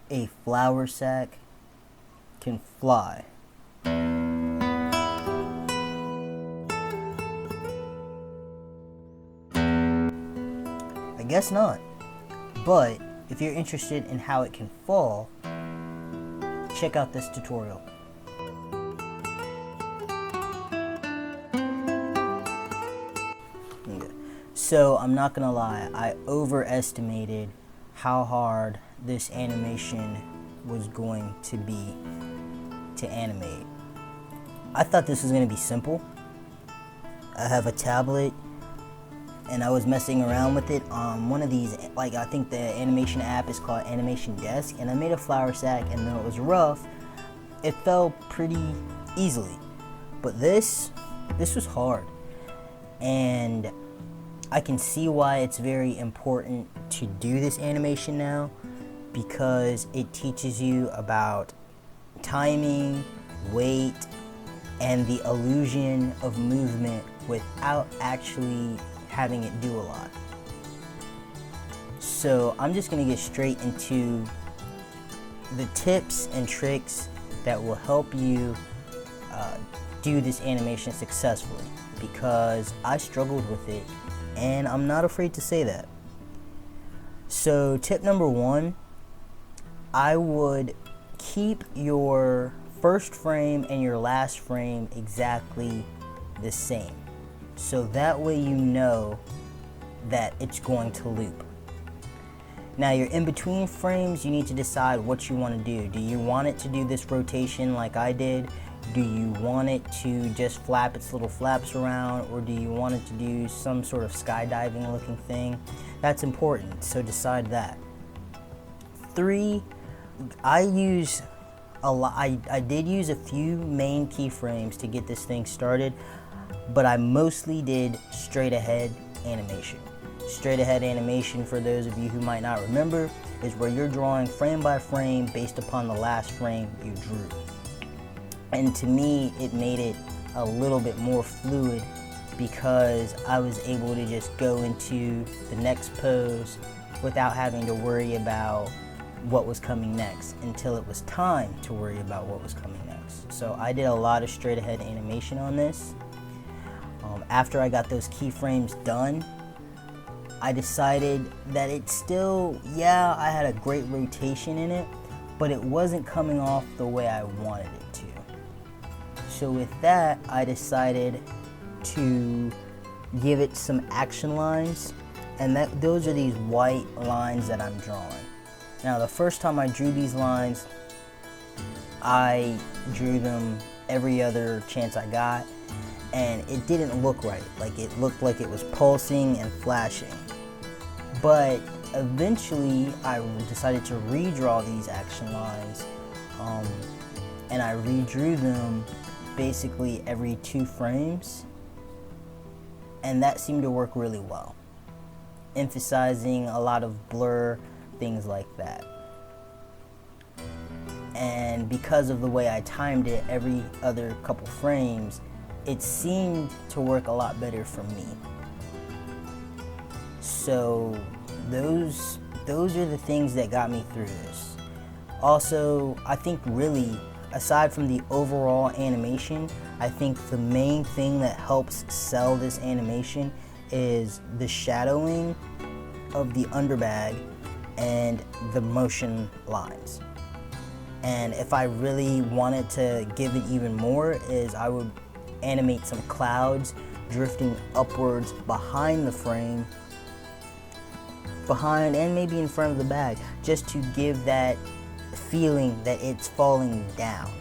a flour sack can fly? I guess not. But if you're interested in how it can fall, check out this tutorial. Okay. So I'm not gonna lie, I overestimated how hard this animation was going to be to animate. I thought this was gonna be simple. I have a tablet and I was messing around with it on one of these, like I think the animation app is called Animation Desk, and I made a flour sack, and though it was rough, it fell pretty easily. But this was hard, and I can see why it's very important to do this animation now, because it teaches you about timing, weight, and the illusion of movement without actually having it do a lot. So I'm just gonna get straight into the tips and tricks that will help you do this animation successfully, because I struggled with it and I'm not afraid to say that. So tip number one, I would keep your first frame and your last frame exactly the same. So that way you know that it's going to loop. Now your in-between frames, you need to decide what you want to do. Do you want it to do this rotation like I did? Do you want it to just flap its little flaps around, or do you want it to do some sort of skydiving looking thing? That's important, so decide that. 3, I use a lot. I did use a few main keyframes to get this thing started, but I mostly did straight ahead animation. Straight ahead animation, for those of you who might not remember, is where you're drawing frame by frame based upon the last frame you drew. And to me, it made it a little bit more fluid because I was able to just go into the next pose without having to worry about what was coming next until it was time to worry about what was coming next. So I did a lot of straight ahead animation on this. After I got those keyframes done, I decided that it still, yeah, I had a great rotation in it, but it wasn't coming off the way I wanted it to. So with that, I decided to give it some action lines, and those are these white lines that I'm drawing. Now the first time I drew these lines, I drew them every other chance I got, and it didn't look right. Like, it looked like it was pulsing and flashing. But eventually I decided to redraw these action lines, and I redrew them basically every 2 frames, and that seemed to work really well, emphasizing a lot of blur, things like that. And because of the way I timed it every other couple frames, it seemed to work a lot better for me. So those are the things that got me through this. Also, I think really, aside from the overall animation, I think the main thing that helps sell this animation is the shadowing of the underbag and the motion lines. And if I really wanted to give it even more, is I would animate some clouds drifting upwards behind the frame, behind and maybe in front of the bag, just to give that feeling that it's falling down.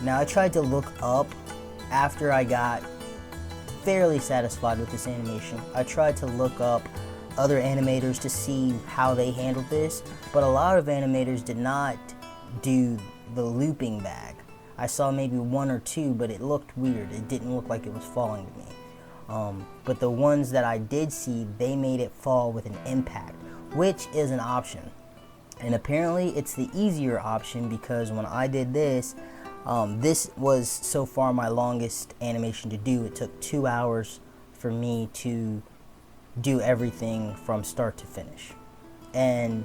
Now I tried to look up after I got fairly satisfied with this animation. I tried to look up other animators to see how they handled this, but a lot of animators did not do the looping bag. I saw maybe 1 or 2, but it looked weird. It didn't look like it was falling to me. But the ones that I did see, they made it fall with an impact, which is an option. And apparently it's the easier option, because when I did this, this was so far my longest animation to do. It took 2 hours for me to do everything from start to finish. And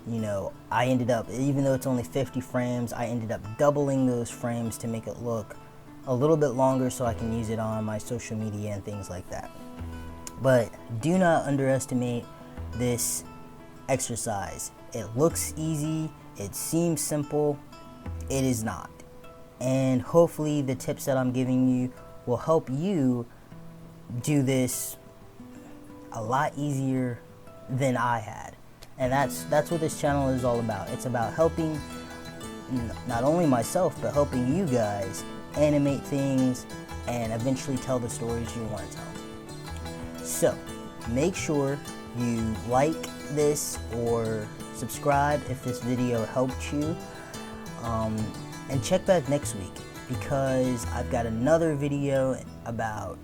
You know, I ended up, even though it's only 50 frames, I ended up doubling those frames to make it look a little bit longer so I can use it on my social media and things like that. But do not underestimate this exercise. It looks easy, it seems simple, it is not. And hopefully the tips that I'm giving you will help you do this a lot easier than I had. And that's what this channel is all about. It's about helping not only myself, but helping you guys animate things and eventually tell the stories you want to tell. So make sure you like this or subscribe if this video helped you, and check back next week because I've got another video about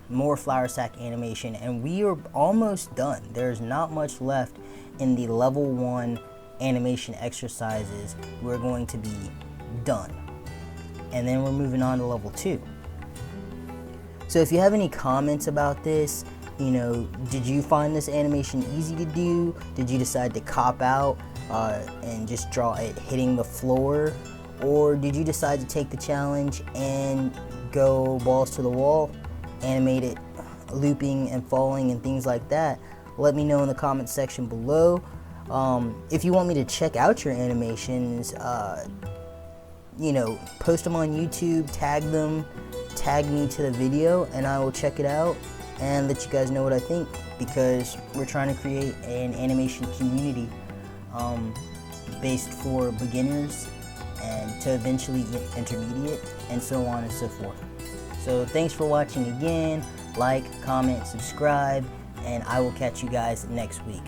more flour sack animation, and we are almost done. There's not much left in the level 1 animation exercises. We're going to be done, and then we're moving on to level 2. So if you have any comments about this, you know, did you find this animation easy to do? Did you decide to cop out and just draw it hitting the floor? Or did you decide to take the challenge and go balls to the wall, animate it looping and falling and things like that? Let me know in the comment section below. If you want me to check out your animations, you know, post them on YouTube, tag me to the video, and I will check it out and let you guys know what I think, because we're trying to create an animation community based for beginners and to eventually get intermediate and so on and so forth. So thanks for watching again. Like, comment, subscribe, and I will catch you guys next week.